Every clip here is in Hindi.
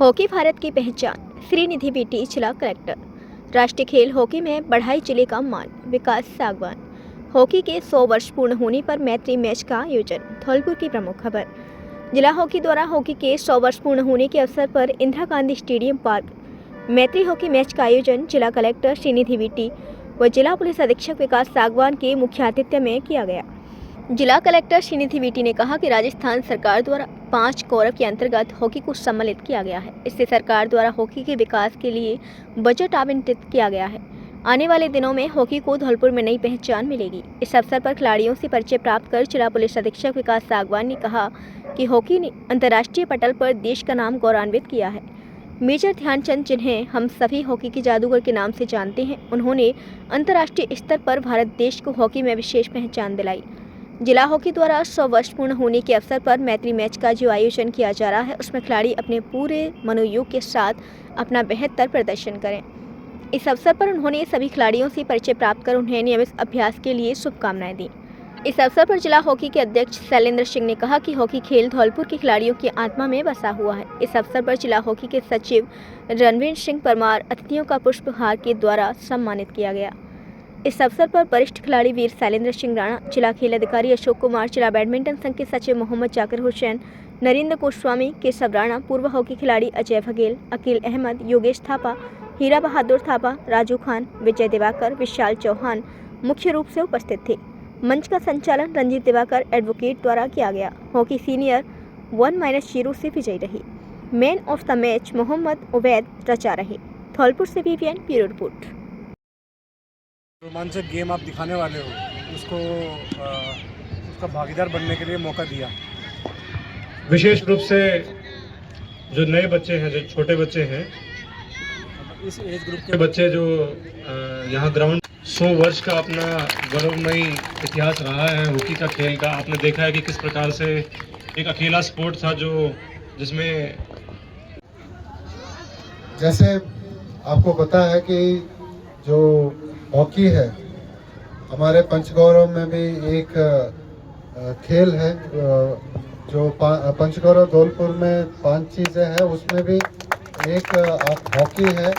हॉकी भारत की पहचान, श्रीनिधि बीटी जिला कलेक्टर। राष्ट्रीय खेल हॉकी में बढ़ाई जिले का मान, विकास सागवान। हॉकी के 100 वर्ष पूर्ण होने पर मैत्री मैच का आयोजन, धौलपुर की प्रमुख खबर। जिला हॉकी द्वारा हॉकी के 100 वर्ष पूर्ण होने के अवसर पर इंदिरा गांधी स्टेडियम पार्क मैत्री हॉकी मैच का आयोजन जिला कलेक्टर श्रीनिधि बीटी व जिला पुलिस अधीक्षक विकास सागवान के मुख्य आतिथ्य में किया गया। जिला कलेक्टर श्रीनिधि बीटी ने कहा कि राजस्थान सरकार द्वारा 5 गौरव के अंतर्गत हॉकी को सम्मिलित किया गया है। इससे सरकार द्वारा हॉकी के विकास के लिए बजट आवंटित किया गया है। आने वाले दिनों में हॉकी को धौलपुर में नई पहचान मिलेगी। इस अवसर पर खिलाड़ियों से परिचय प्राप्त कर जिला पुलिस अधीक्षक विकास सागवान ने कहा कि हॉकी ने अंतर्राष्ट्रीय पटल पर देश का नाम गौरवान्वित किया है। मेजर ध्यानचंद, जिन्हें हम सभी हॉकी के जादूगर के नाम से जानते हैं, उन्होंने अंतर्राष्ट्रीय स्तर पर भारत देश को हॉकी में विशेष पहचान दिलाई। जिला हॉकी द्वारा 100 वर्ष पूर्ण होने के अवसर पर मैत्री मैच का जो आयोजन किया जा रहा है, उसमें खिलाड़ी अपने पूरे मनोयोग के साथ अपना बेहतर प्रदर्शन करें। इस अवसर पर उन्होंने सभी खिलाड़ियों से परिचय प्राप्त कर उन्हें नियमित अभ्यास के लिए शुभकामनाएं दी। इस अवसर पर जिला हॉकी के अध्यक्ष शैलेंद्र सिंह ने कहा कि हॉकी खेल धौलपुर के खिलाड़ियों की आत्मा में बसा हुआ है। इस अवसर पर जिला हॉकी के सचिव रणवीर सिंह परमार अतिथियों का पुष्पहार के द्वारा सम्मानित किया गया। इस अवसर पर वरिष्ठ खिलाड़ी वीर शैलेंद्र सिंह राणा, जिला खेल अधिकारी अशोक कुमार, जिला बैडमिंटन संघ के सचिव मोहम्मद जाकिर हुसैन, नरेंद्र गोस्वामी, केशव राणा, पूर्व हॉकी खिलाड़ी अजय बघेल, अकील अहमद, योगेश थापा, हीरा बहादुर थापा, राजू खान, विजय दिवाकर, विशाल चौहान मुख्य रूप से उपस्थित थे। मंच का संचालन रंजीत दिवाकर एडवोकेट द्वारा किया गया। हॉकी सीनियर 1-0 से विजयी रही। Man of the match Mohammad Ubaid रचा रहे। धौलपुर से VVN ब्यूरो रिपोर्ट। रोमांचक गेम आप दिखाने वाले हो, उसको उसका भागीदार बनने के लिए मौका दिया। विशेष रूप से जो नए बच्चे हैं, जो छोटे बच्चे हैं, इस एज ग्रुप के बच्चे जो यहाँ ग्राउंड 100 वर्ष का अपना गौरवमयी इतिहास रहा है हॉकी का खेल का। आपने देखा है कि किस प्रकार से एक अकेला स्पोर्ट था जिसमें जैसे आपको पता है कि जो हॉकी है हमारे पंचगौरव में भी एक खेल है। जो पंचगौरव धौलपुर में 5 चीज़ें हैं, उसमें भी एक हॉकी है।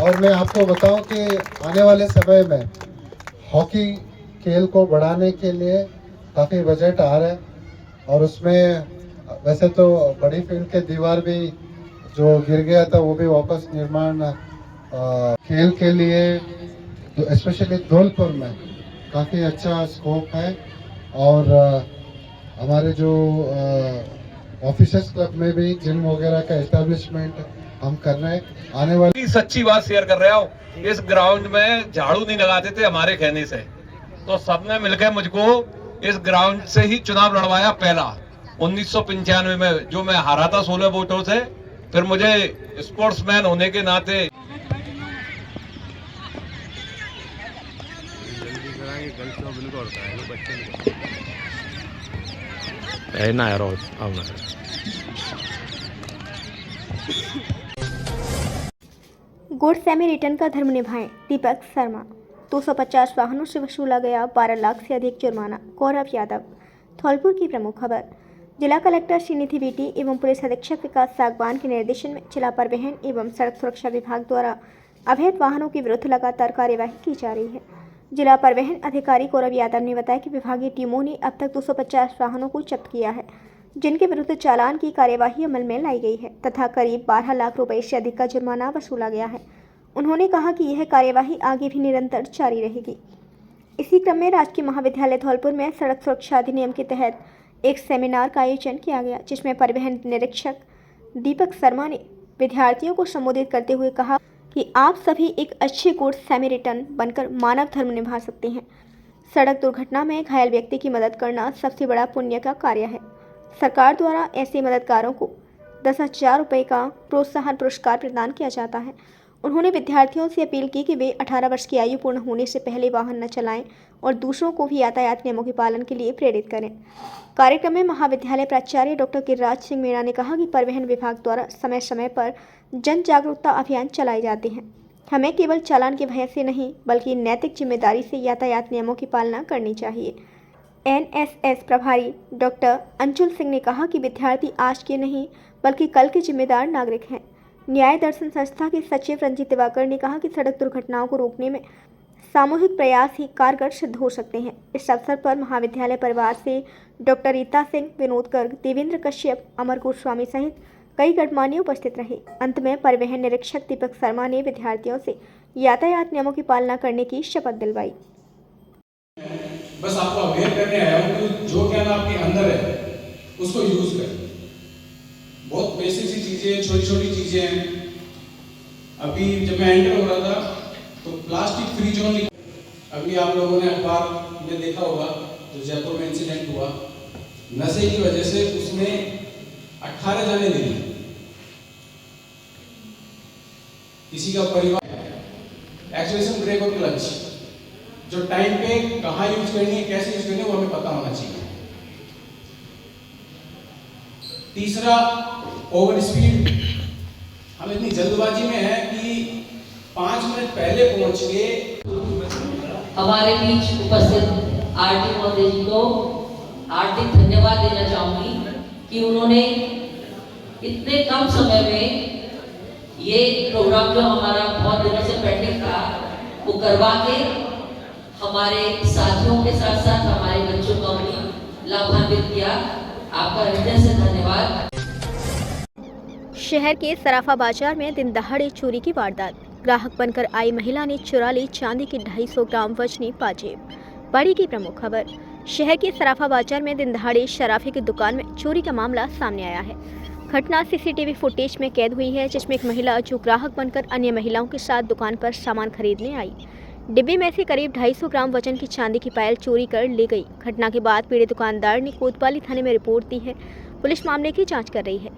और मैं आपको बताऊं कि आने वाले समय में हॉकी खेल को बढ़ाने के लिए काफ़ी बजट आ रहा है। और उसमें वैसे तो बड़ी फील्ड के दीवार भी जो गिर गया था वो भी वापस निर्माण खेल के लिए तो स्पेशली धौलपुर में काफ़ी अच्छा स्कोप है। और हमारे जो ऑफिसर्स क्लब में भी जिम वगैरह का एस्टेब्लिशमेंट हम कर रहे हैं। आने वाली सच्ची बात शेयर कर रहा हूँ। इस ग्राउंड में झाड़ू नहीं लगाते थे हमारे कहने से, तो सबने मिलकर मुझको इस ग्राउंड से ही चुनाव लड़वाया। पहला 1995 में जो मैं हारा था 16 वोटों से। फिर मुझे स्पोर्ट्समैन होने के नाते गुड सेमी रिटर्न का धर्म निभाएं, दीपक शर्मा। 250 वाहनों से वसूला गया 12 लाख से अधिक जुर्माना, गौरव यादव। धौलपुर की प्रमुख खबर। जिला कलेक्टर श्रीनिधि बीटी एवं पुलिस अधीक्षक विकास सागवान के निर्देशन में जिला परिवहन एवं सड़क सुरक्षा विभाग द्वारा अवैध वाहनों के विरुद्ध लगातार कार्यवाही की जा रही है। जिला परिवहन अधिकारी गौरव यादव ने बताया कि विभागीय टीमों ने अब तक 250 वाहनों को जब्त किया है, जिनके विरुद्ध चालान की कार्यवाही अमल में लाई गई है तथा करीब 12 लाख रुपए से अधिक का जुर्माना वसूला गया है। उन्होंने कहा कि यह कार्यवाही आगे भी निरंतर जारी रहेगी। इसी क्रम में राजकीय महाविद्यालय धौलपुर में सड़क सुरक्षा अधिनियम के तहत एक सेमिनार का आयोजन किया गया, जिसमें परिवहन निरीक्षक दीपक शर्मा ने विद्यार्थियों को संबोधित करते हुए कहा कि आप सभी एक अच्छे गुड सेमी रिटर्न बनकर मानव धर्म निभा सकते हैं। सड़क दुर्घटना में घायल व्यक्ति की मदद करना सबसे बड़ा पुण्य का कार्य है। सरकार द्वारा ऐसे मददगारों को 10,000 रुपये का प्रोत्साहन पुरस्कार प्रदान किया जाता है। उन्होंने विद्यार्थियों से अपील की कि वे 18 वर्ष की आयु पूर्ण होने से पहले वाहन न चलाएं और दूसरों को भी यातायात नियमों के पालन के लिए प्रेरित करें। कार्यक्रम में महाविद्यालय प्राचार्य डॉक्टर गिरिराज सिंह मीणा ने कहा कि परिवहन विभाग द्वारा समय समय पर जन जागरूकता अभियान चलाए जाते हैं। हमें केवल चालान के भय से नहीं बल्कि नैतिक जिम्मेदारी से यातायात नियमों की पालना करनी चाहिए। एनएसएस प्रभारी डॉक्टर अंशुल सिंह ने कहा कि विद्यार्थी आज के नहीं बल्कि कल के जिम्मेदार नागरिक हैं। न्याय दर्शन संस्था के सचिव रंजीत दिवाकर ने कहा कि सड़क दुर्घटनाओं को रोकने में सामूहिक प्रयास ही कारगर सिद्ध हो सकते हैं। इस अवसर पर महाविद्यालय परिवार से डॉक्टर रीता सिंह, विनोद गर्ग, देवेंद्र कश्यप, अमर गोस्वामी सहित कई गणमान्य उपस्थित रहे। अंत में परिवहन निरीक्षक दीपक शर्मा ने विद्यार्थियों से यातायात नियमों की पालना करने की शपथ दिलवाई। बस आपको अवेयर करने आया हूँ कि जो ज्ञान आपके अंदर है उसको यूज करें। बहुत बेसिक सी चीजें, छोटी छोटी चीजें हैं। अभी जब मैं एंटर हो रहा था तो प्लास्टिक फ्री जोन, अभी आप लोगों ने अखबार में देखा होगा जो जयपुर में इंसिडेंट हुआ, नशे की वजह से उसमें 18 जाने मिली। किसी का परिवार एक्सेलरेशन, ब्रेक और क्लच जो टाइम पे कहाँ यूज करनी है, कैसे यूज करनी है, वो हमें पता होना चाहिए। तीसरा, ओवर स्पीड। हम इतनी जल्दबाजी में है कि 5 मिनट पहले पहुंच के हमारे बीच उपस्थित आरटी महोदय जी को हार्दिक धन्यवाद देना चाहूंगी कि उन्होंने इतने कम समय में ये प्रोग्राम जो हमारा बहुत दिनों से पेंडिंग था वो करवा के हमारे साथियों के साथ साथ हमारे बच्चों को भी लाभान्वित किया। आपका हृदय से धन्यवाद। शहर के सराफा बाजार में दिन दहाड़े चोरी की वारदात। ग्राहक बनकर आई महिला ने चुरा ली चांदी की 250 ग्राम वजनी पाजेब। बड़ी की प्रमुख खबर। शहर के सराफा बाजार में दिन दहाड़े शराफे की दुकान में चोरी का मामला सामने आया है। घटना सीसीटीवी फुटेज में कैद हुई है, जिसमें एक महिला जो ग्राहक बनकर अन्य महिलाओं के साथ दुकान पर सामान खरीदने आई, डिब्बे में से करीब 250 ग्राम वजन की चांदी की पायल चोरी कर ले गई। घटना के बाद पीड़ित दुकानदार ने कोतवाली थाने में रिपोर्ट दी है। पुलिस मामले की जांच कर रही है।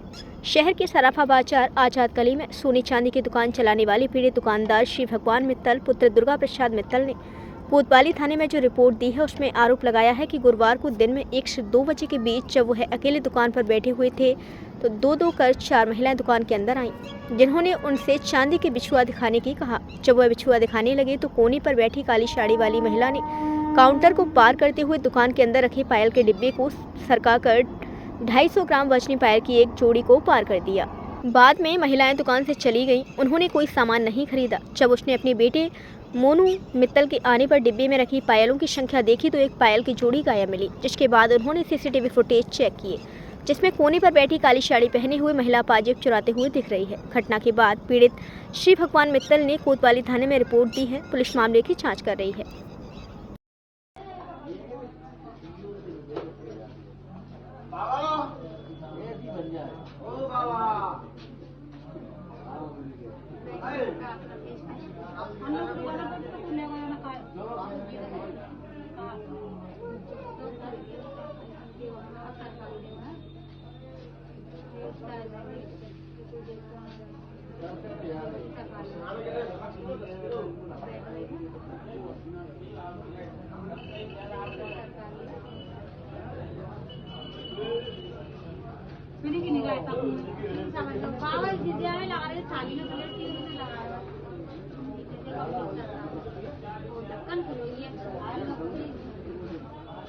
शहर के सराफा बाजार आजाद गली में सोने चांदी की दुकान चलाने वाले पीड़ित दुकानदार श्री भगवान मित्तल पुत्र दुर्गा प्रसाद मित्तल ने कोतवाली थाने में जो रिपोर्ट दी है उसमें आरोप लगाया है कि गुरुवार को दिन में 1 से 2 बजे के बीच जब वह अकेले दुकान पर बैठे हुए थे तो दो कर 4 महिलाएं दुकान के अंदर आईं, जिन्होंने उनसे चांदी के बिछुआ दिखाने की कहा। जब वह बिछुआ दिखाने लगे तो कोने पर बैठी काली साड़ी वाली महिला ने काउंटर को पार करते हुए दुकान के अंदर रखे पायल के डिब्बे को सरकाकर 250 ग्राम वजनी पायल की एक जोड़ी को पार कर दिया। बाद में महिलाएं दुकान से चली गईं। उन्होंने कोई सामान नहीं खरीदा। जब उसने अपने बेटे मोनू मित्तल के आने पर डिब्बे में रखी पायलों की संख्या देखी तो एक पायल की जोड़ी गायब मिली, जिसके बाद उन्होंने सीसीटीवी फुटेज चेक किए, जिसमें कोने पर बैठी काली साड़ी पहने हुए महिला पाजेब चुराते हुए दिख रही है। घटना के बाद पीड़ित श्री भगवान मित्तल ने कोतवाली थाने में रिपोर्ट दी है। पुलिस मामले की जाँच कर रही है।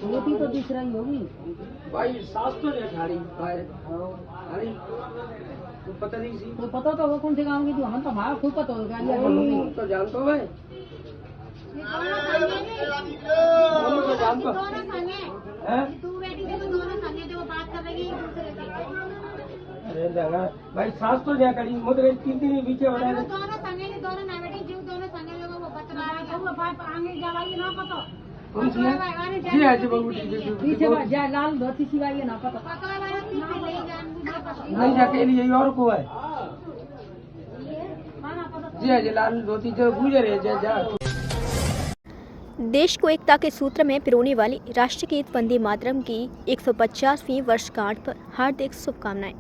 रोटी तो दिख रही होगी भाई, सास तो नहीं खा रही। अरे तो पता नहीं सी, तो पता तो वो कौन से काम की थी, हम तो हमारा खुद पता होगा। तो जानता हूँ मैं, तो जानता अरे जगह भाई, सास तो नहीं करी मुझे 3 दिन पीछे हो रहा है। लाल धोती सिवाय ना पता नहीं जाके लिए और को है जी लाल धोती जो गुजर है जा। देश को एकता के सूत्र में पिरोने वाली राष्ट्रगीत वंदे मातरम की 150वीं वर्षगांठ पर हार्दिक शुभकामनाएं।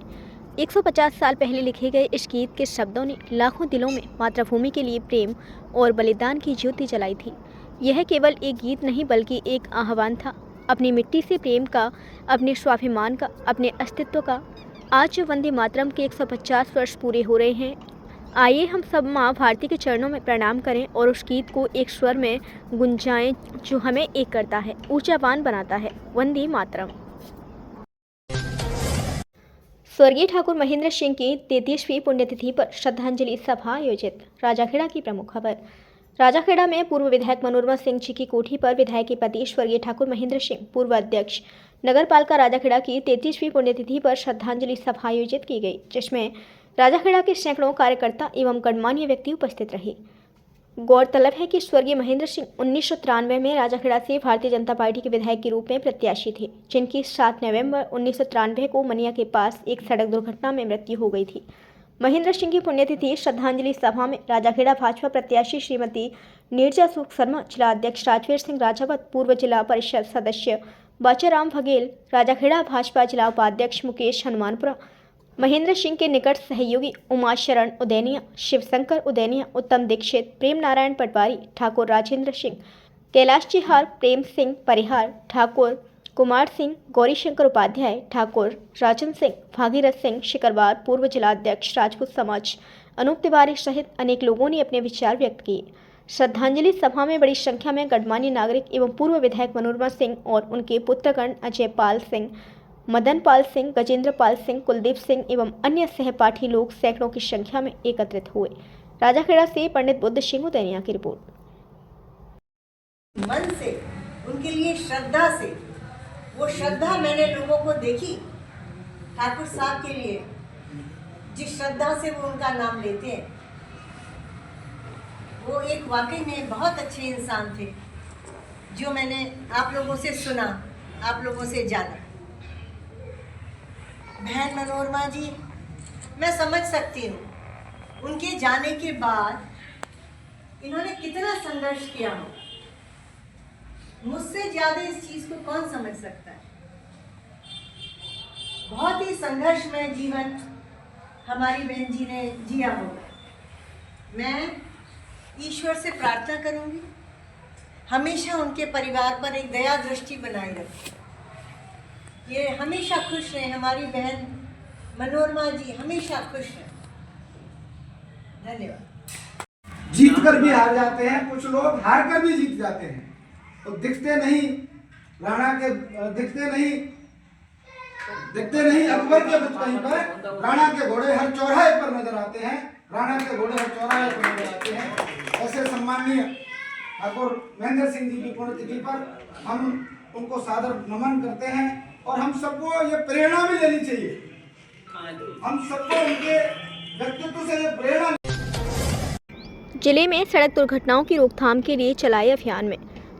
150 साल पहले लिखे गए इस गीत के शब्दों ने लाखों दिलों में मातृभूमि के लिए प्रेम और बलिदान की ज्योति जलाई थी। यह केवल एक गीत नहीं बल्कि एक आह्वान था, अपनी मिट्टी से प्रेम का, अपने स्वाभिमान का, अपने अस्तित्व का। आज जो वंदे मातरम के 150 वर्ष पूरे हो रहे हैं, आइए हम सब माँ भारती के चरणों में प्रणाम करें और उस गीत को एक स्वर में गुंजाएं जो हमें एक करता है, ऊर्जावान बनाता है। वंदे मातरम। स्वर्गीय ठाकुर महेंद्र सिंह की 33वीं पुण्यतिथि पर श्रद्धांजलि सभा आयोजित। राजाखेड़ा की प्रमुख खबर। राजाखेड़ा में पूर्व विधायक मनोरमा सिंह जी की कोठी पर विधायक के पति स्वर्गीय ठाकुर महेंद्र सिंह, पूर्व अध्यक्ष नगर पालिका राजाखेड़ा की 33वीं पुण्यतिथि पर श्रद्धांजलि सभा आयोजित की गई, जिसमें राजाखेड़ा के सैकड़ों कार्यकर्ता एवं गणमान्य व्यक्ति उपस्थित रहे। गौरतलब है कि स्वर्गीय महेंद्र सिंह 1993 में राजाखेड़ा से भारतीय जनता पार्टी के विधायक के रूप में प्रत्याशी थे, जिनकी 7 नवंबर 1993 को मनिया के पास एक सड़क दुर्घटना में मृत्यु हो गई थी। महेंद्र सिंह की पुण्यतिथि श्रद्धांजलि सभा में राजाखेड़ा भाजपा प्रत्याशी श्रीमती नीरजा सुख शर्मा, जिला अध्यक्ष राजवीर सिंह राजावत, पूर्व जिला परिषद सदस्य बाचाराम बघेल, राजाखेड़ा भाजपा जिला उपाध्यक्ष मुकेश हनुमानपुरा, महेंद्र सिंह के निकट सहयोगी उमाशरण उदैनिया, शिवशंकर उदैनिया, उत्तम दीक्षित, प्रेम नारायण पटवारी, ठाकुर राजेंद्र सिंह, कैलाश चिहार, प्रेम सिंह परिहार, ठाकुर कुमार सिंह, गौरीशंकर उपाध्याय, ठाकुर राजन सिंह, भागीरथ सिंह शिकरवार, पूर्व जिला अध्यक्ष राजपूत समाज, अनूप तिवारी सहित अनेक लोगों ने अपने विचार व्यक्त किए। श्रद्धांजलि सभा में बड़ी संख्या में गणमान्य नागरिक एवं पूर्व विधायक मनोरमा सिंह और उनके पुत्रगण अजय पाल सिंह, मदन पाल सिंह, गजेंद्र पाल सिंह, कुलदीप सिंह एवं अन्य सहपाठी लोग सैकड़ों की संख्या में एकत्रित हुए। राजाखेड़ा से पंडित बुद्ध सिंह उदैनिया की रिपोर्ट। मन से उनके लिए श्रद्धा से, वो श्रद्धा मैंने लोगों को देखी ठाकुर साहब के लिए, जिस श्रद्धा से वो उनका नाम लेते हैं। वो एक वाकई में बहुत अच्छे इंसान थे, जो मैंने आप लोगों से सुना, आप लोगों से जाना। बहन मनोरमा जी, मैं समझ सकती हूँ उनके जाने के बाद इन्होंने कितना संघर्ष किया हो। मुझसे ज़्यादा इस चीज़ को कौन समझ सकता है। बहुत ही संघर्षमय जीवन हमारी बहन जी ने जिया होगा। मैं ईश्वर से प्रार्थना करूँगी हमेशा उनके परिवार पर एक दया दृष्टि बनाए रखें। ये हमेशा खुश रहें, हमारी बहन मनोरमा जी हमेशा खुश रहें। धन्यवाद। जीत कर भी हार जाते हैं, कुछ लोग हार कर भी जीत जाते हैं, तो दिखते नहीं राणा के, दिखते नहीं अकबर के बचपन पर राणा के घोड़े हर चौराहे पर नजर आते हैं, राणा के घोड़े हर चौराहे पर नजर आते हैं। ऐसे सम्माननीय ठाकुर महेंद्र सिंह जी की पुण्यतिथि पर हम उनको सादर नमन करते हैं और हम सबको ये प्रेरणा भी लेनी चाहिए। हम सबको उनके व्यक्तित्व से ये प्रेरणा। जिले में सड़क दुर्घटनाओं की रोकथाम के लिए चलाए अभियान में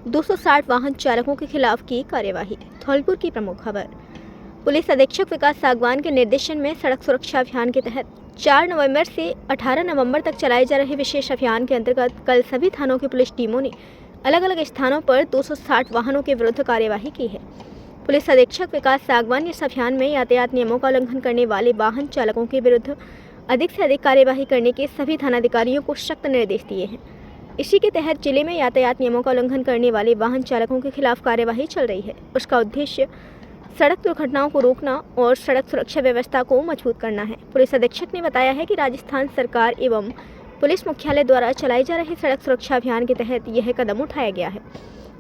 260 वाहन चालकों के खिलाफ की कार्यवाही। धौलपुर की प्रमुख खबर। पुलिस अधीक्षक विकास सागवान के निर्देशन में सड़क सुरक्षा अभियान के तहत 4 नवंबर से 18 नवंबर तक चलाए जा रहे विशेष अभियान के अंतर्गत कल सभी थानों की पुलिस टीमों ने अलग अलग स्थानों पर 260 वाहनों के विरुद्ध कार्यवाही की है। पुलिस अधीक्षक विकास सागवान ने इस अभियान में यातायात नियमों का उल्लंघन करने वाले वाहन चालकों के विरुद्ध अधिक से अधिक कार्यवाही करने के सभी थानाधिकारियों को सख्त निर्देश दिए हैं। इसी के तहत जिले में यातायात नियमों का उल्लंघन करने वाले वाहन चालकों के खिलाफ कार्यवाही चल रही है। उसका उद्देश्य सड़क दुर्घटनाओं को रोकना और सड़क सुरक्षा व्यवस्था को मजबूत करना है। पुलिस अधीक्षक ने बताया है कि राजस्थान सरकार एवं पुलिस मुख्यालय द्वारा चलाए जा रहे सड़क सुरक्षा अभियान के तहत यह कदम उठाया गया है।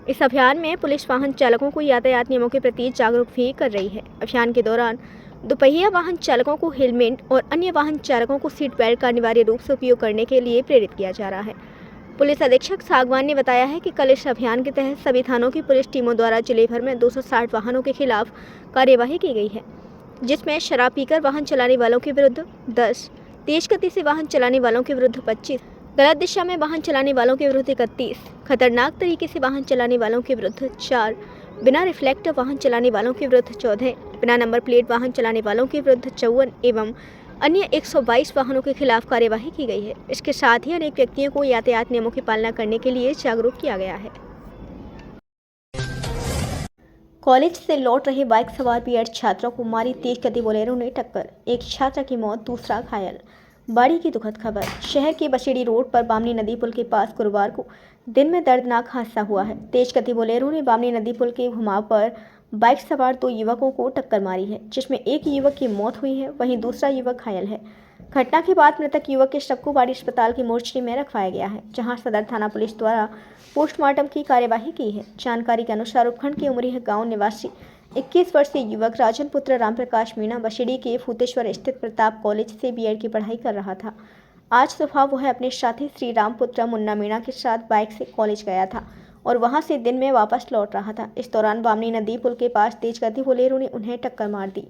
इस अभियान में पुलिस वाहन चालकों को यातायात नियमों के प्रति जागरूक भी कर रही है। अभियान के दौरान दोपहिया वाहन चालकों को हेलमेट और अन्य वाहन चालकों को सीट बेल्ट का अनिवार्य रूप से उपयोग करने के लिए प्रेरित किया जा रहा है। पुलिस अधीक्षक सागवान ने बताया है कि कल इस अभियान के तहत सभी थानों की पुलिस टीमों द्वारा जिले भर में 260 वाहनों के खिलाफ कार्यवाही की गई है, जिसमें शराब पीकर वाहन चलाने वालों के विरुद्ध 10, तेज गति से वाहन चलाने वालों के विरुद्ध 25, गलत दिशा में वाहन चलाने वालों के विरुद्ध 31, खतरनाक तरीके से वाहन चलाने वालों के विरुद्ध 4, बिना रिफ्लेक्टर वाहन चलाने वालों के विरुद्ध 14, बिना नंबर प्लेट वाहन चलाने वालों के विरुद्ध 54 एवं अन्य 122 वाहनों के खिलाफ कार्यवाही की गई है। इसके साथ ही अनेक व्यक्तियों को यातायात नियमों की पालना करने के लिए जागरूक किया गया है। कॉलेज से लौट रहे बाइक सवार बीएड छात्रों को मारी तेज गति बोलेरो ने टक्कर, एक छात्रा की मौत, दूसरा घायल। बाड़ी की दुखद खबर। शहर के बसेड़ी रोड पर बामनी नदी पुल के पास गुरुवार को दिन में दर्दनाक हादसा हुआ है। तेज गति बोलेरो ने बामनी नदी पुल के घुमाव पर बाइक सवार 2 युवकों को टक्कर मारी है, जिसमें एक युवक की मौत हुई है, वहीं दूसरा युवक घायल है। घटना के बाद मृतक युवक के शव को बाड़ी अस्पताल की मोर्चरी में रखवाया गया है, जहां सदर थाना पुलिस द्वारा पोस्टमार्टम की कार्यवाही की है। जानकारी के अनुसार उपखंड के उमरीह गांव निवासी 21 वर्षीय युवक राजन पुत्र रामप्रकाश मीणा बसेड़ी के फूतेश्वर स्थित प्रताप कॉलेज से बीएड की पढ़ाई कर रहा था। आज सुबह वह अपने साथी श्री राम पुत्र मुन्ना मीणा के साथ बाइक से कॉलेज गया था और वहां से दिन में वापस लौट रहा था। इस दौरान बामनी नदी पुल के पास तेज गति बोलेरो ने उन्हें टक्कर मार दी।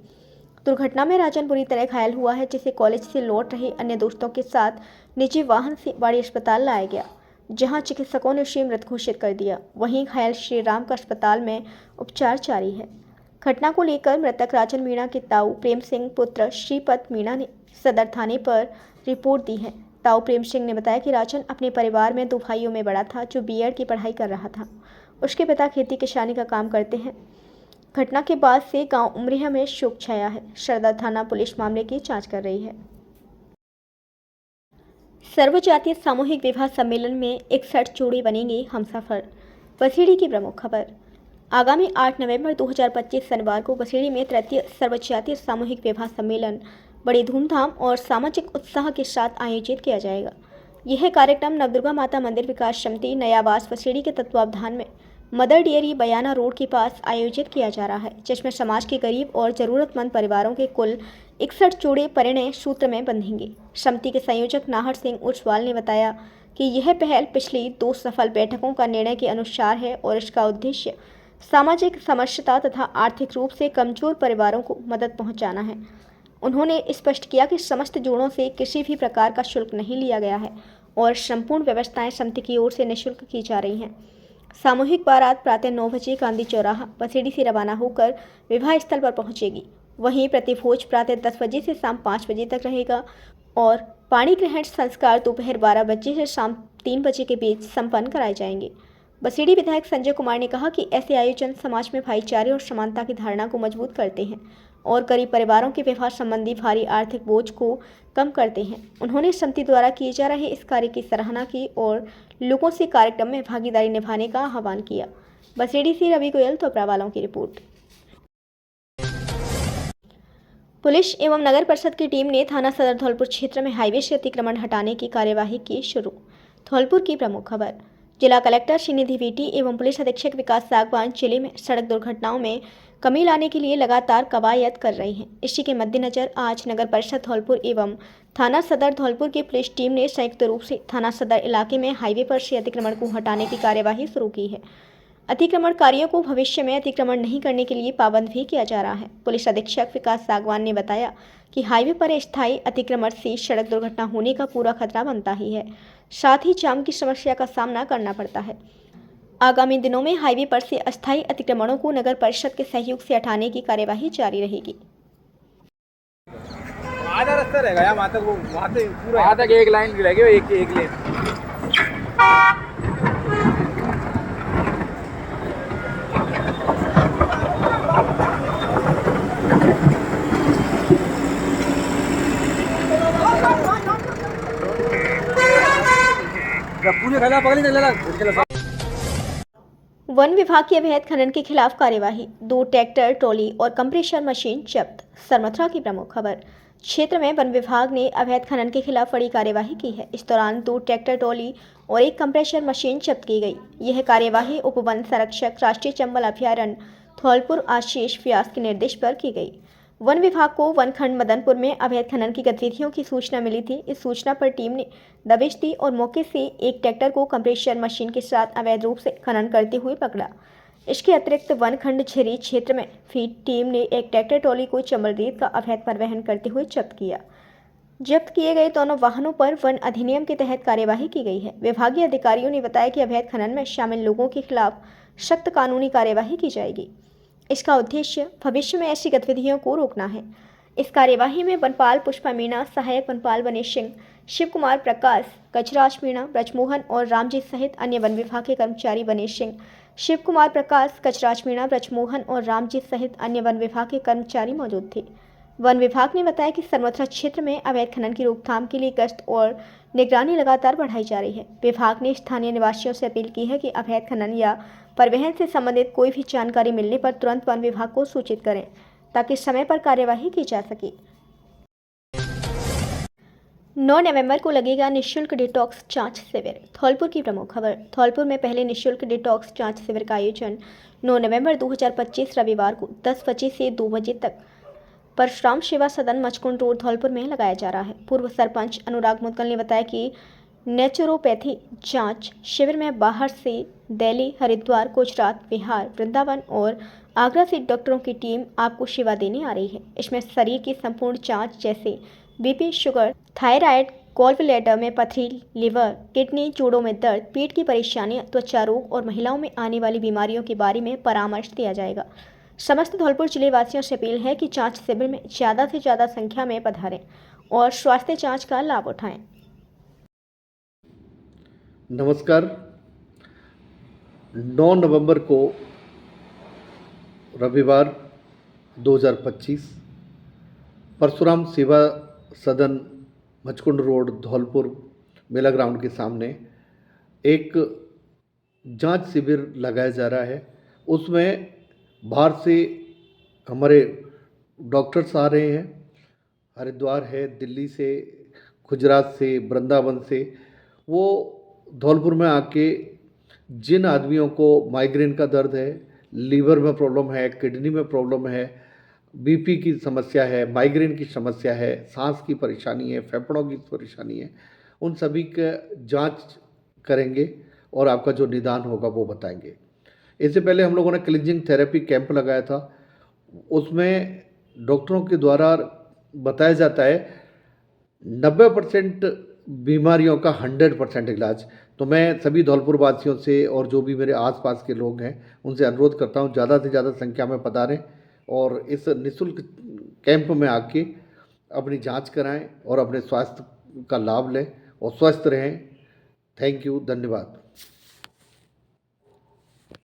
दुर्घटना में राजन बुरी तरह घायल हुआ है, जिसे कॉलेज से लौट रहे अन्य दोस्तों के साथ निजी वाहन से बाड़ी अस्पताल लाया गया, जहां चिकित्सकों ने उसे मृत घोषित कर दिया। वहीं घायल श्री राम का अस्पताल में उपचार जारी है। घटना को लेकर मृतक राजन मीणा के ताऊ प्रेम सिंह पुत्र श्रीपत मीणा ने सदर थाने पर रिपोर्ट दी है। ताऊ प्रेम सिंह ने बताया कि राजन अपने परिवार में 2 भाइयों में बड़ा था, जो बीएड की पढ़ाई कर रहा था। उसके पिता खेती किसानी का काम करते हैं। घटना के बाद से गांव उमरिया में शोक छाया है। सदर थाना पुलिस मामले की जांच कर रही है। सर्वजातीय सामूहिक विवाह सम्मेलन में 61 जोड़ी बनेंगे हमसफर। बसेड़ी की प्रमुख खबर। आगामी 8 नवंबर 2025 शनिवार को बसेड़ी में 33 सर्वजातीय सामूहिक विवाह सम्मेलन बड़ी धूमधाम और सामाजिक उत्साह के साथ आयोजित किया जाएगा। यह कार्यक्रम नवदुर्गा माता मंदिर विकास समिति नयावास बसेड़ी के तत्वावधान में मदर डेयरी बयाना रोड के पास आयोजित किया जा रहा है, जिसमें समाज के गरीब और ज़रूरतमंद परिवारों के कुल 61 जोड़े परिणय सूत्र में बंधेंगे। समिति के संयोजक नाहर सिंह उर्सवाल ने बताया कि यह पहल पिछली 2 सफल बैठकों का निर्णय के अनुसार है और इसका उद्देश्य सामाजिक समरसता तथा आर्थिक रूप से कमजोर परिवारों को मदद पहुंचाना है। उन्होंने स्पष्ट किया कि समस्त जोड़ों से किसी भी प्रकार का शुल्क नहीं लिया गया है और संपूर्ण व्यवस्थाएं समिति की ओर से निःशुल्क की जा रही हैं। सामूहिक बारात प्रातः 9 बजे गांधी चौराहा बसेड़ी से रवाना होकर विवाह स्थल पर पहुंचेगी। वहीं प्रतिभोज प्रातः 10 बजे से शाम 5 बजे तक रहेगा और पाणी ग्रहण संस्कार दोपहर 12 बजे से शाम 3 बजे के बीच संपन्न कराए जाएंगे। बसेड़ी विधायक संजय कुमार ने कहा कि ऐसे आयोजन समाज में भाईचारे और समानता की धारणा को मजबूत करते हैं और गरीब परिवारों के विवाह संबंधी भारी आर्थिक बोझ को कम करते हैं। उन्होंने समिति द्वारा किए जा रहे इस कार्य की सराहना की और लोगों से कार्यक्रम में भागीदारी निभाने का आह्वान किया। बसेड़ी से रवि गोयल तोपरा वालों की रिपोर्ट। पुलिस एवं नगर परिषद की टीम ने थाना सदर धौलपुर क्षेत्र में हाईवे से अतिक्रमण हटाने की कार्यवाही की शुरू। धौलपुर की प्रमुख खबर। जिला कलेक्टर श्रीनिधि वीटी एवं पुलिस अधीक्षक विकास सागवान जिले में सड़क दुर्घटनाओं में कमी लाने के लिए लगातार कवायद कर रही हैं। इसी के मद्देनजर आज नगर परिषद धौलपुर एवं थाना सदर धौलपुर की पुलिस टीम ने संयुक्त रूप से थाना सदर इलाके में हाईवे पर से अतिक्रमण को हटाने की कार्यवाही शुरू की है। अतिक्रमणकारियों को भविष्य में अतिक्रमण नहीं करने के लिए पाबंद भी किया जा रहा है। पुलिस अधीक्षक विकास सागवान ने बताया कि हाईवे पर स्थायी अतिक्रमण से सड़क दुर्घटना होने का पूरा खतरा बनता ही है, साथ ही जाम की समस्या का सामना करना पड़ता है। आगामी दिनों में हाईवे पर से अस्थायी अतिक्रमणों को नगर परिषद के सहयोग से हटाने की कार्यवाही जारी रहेगी। आधा रास्ता रहेगा यार, वहाँ तक पूरा आधा एक लाइन रहेगी, एक लेन। पूरे खला पकड़ नहीं। वन विभाग की अवैध खनन के खिलाफ कार्यवाही। 2 ट्रैक्टर, ट्रॉली और कंप्रेशर मशीन जब्त। सरमथुरा की प्रमुख खबर। क्षेत्र में वन विभाग ने अवैध खनन के खिलाफ बड़ी कार्यवाही की है। इस दौरान 2 ट्रैक्टर, ट्रॉली और 1 कंप्रेशर मशीन जब्त की गई। यह कार्यवाही उप वन संरक्षक राष्ट्रीय चंबल अभयारण्य धौलपुर आशीष व्यास के निर्देश पर की गई। वन विभाग को वनखंड मदनपुर में अवैध खनन की गतिविधियों की सूचना मिली थी। इस सूचना पर टीम ने दबिश दी और मौके से 1 ट्रैक्टर को कंप्रेशर मशीन के साथ अवैध रूप से खनन करते हुए पकड़ा। इसके अतिरिक्त वनखंड झिरी क्षेत्र में भी टीम ने 1 ट्रैक्टर ट्रॉली को चंबल रेत का अवैध परिवहन करते हुए जब्त किया। जब्त किए गए दोनों वाहनों पर वन अधिनियम के तहत कार्यवाही की गई है। विभागीय अधिकारियों ने बताया कि अवैध खनन में शामिल लोगों के खिलाफ सख्त कानूनी कार्यवाही की जाएगी। इसका उद्देश्य भविष्य में ऐसी गतिविधियों को रोकना है। इस कार्यवाही में वनपाल पुष्पा मीणा, सहायक वनपाल गणेश सिंह, शिव कुमार प्रकाश, गजराज मीणा, ब्रजमोहन और रामजीत सहित अन्य वन विभाग के कर्मचारी गणेश सिंह, शिव कुमार प्रकाश, गजराज मीणा, ब्रजमोहन और रामजीत सहित अन्य वन विभाग के कर्मचारी मौजूद थे। वन विभाग ने बताया कि सरमथुरा क्षेत्र में अवैध खनन की रोकथाम के लिए गश्त और निगरानी लगातार बढ़ाई जा रही है। विभाग ने स्थानीय निवासियों से अपील की है कि अवैध खनन या परिवहन से संबंधित कोई भी जानकारी मिलने पर तुरंत वन विभाग को सूचित करें ताकि समय पर कार्यवाही की जा सके। 9 नवंबर को लगेगा निःशुल्क डिटॉक्स जांच शिविर। धौलपुर की प्रमुख खबर। धौलपुर में पहले निःशुल्क डिटॉक्स जांच शिविर का आयोजन 9 नवंबर 2025 रविवार को 10 बजे से 2 बजे तक परशुराम सेवा सदन मचकुंड रोड धौलपुर में लगाया जा रहा है। पूर्व सरपंच अनुराग मुदगल ने बताया कि नेचुरोपैथी जांच शिविर में बाहर से दिल्ली, हरिद्वार, गुजरात, बिहार, वृंदावन और आगरा से डॉक्टरों की टीम आपको सेवा देने आ रही है। इसमें शरीर की संपूर्ण जांच जैसे BP, sugar, thyroid, gall bladder में पथरी, लिवर, किडनी, जोड़ों में दर्द, पेट की परेशानियां, त्वचा रोग और महिलाओं में आने वाली बीमारियों के बारे में परामर्श दिया जाएगा। समस्त धौलपुर जिले वासियों से अपील है कि जांच शिविर में ज़्यादा से ज़्यादा संख्या में पधारें और स्वास्थ्य जांच का लाभ उठाएं। नमस्कार। 9 नवंबर को रविवार 2025 परशुराम सेवा सदन मचकुंड रोड धौलपुर मेला ग्राउंड के सामने एक जांच शिविर लगाया जा रहा है। उसमें बाहर से हमारे डॉक्टर्स आ रहे हैं, हरिद्वार है, दिल्ली से, गुजरात से, वृंदावन से। वो धौलपुर में आके जिन आदमियों को माइग्रेन का दर्द है, लीवर में प्रॉब्लम है, किडनी में प्रॉब्लम है, बीपी की समस्या है, माइग्रेन की समस्या है, सांस की परेशानी है, फेफड़ों की परेशानी है, उन सभी का जांच करेंगे और आपका जो निदान होगा वो बताएंगे। इससे पहले हम लोगों ने क्लींजिंग थेरेपी कैंप लगाया था। उसमें डॉक्टरों के द्वारा बताया जाता है 90% बीमारियों का 100% इलाज। तो मैं सभी धौलपुर वासियों से और जो भी मेरे आसपास के लोग हैं उनसे अनुरोध करता हूं ज़्यादा से ज़्यादा संख्या में पधारें और इस निःशुल्क कैंप में आके अपनी जांच कराएं और अपने स्वास्थ्य का लाभ लें और स्वस्थ रहें। थैंक यू, धन्यवाद।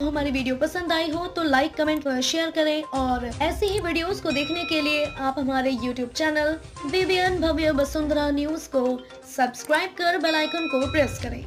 हमारी वीडियो पसंद आई हो तो लाइक, कमेंट व शेयर करें और ऐसी ही वीडियोस को देखने के लिए आप हमारे YouTube चैनल BBN भव्य वसुंधरा न्यूज़ को सब्सक्राइब कर बेल आइकन को प्रेस करें।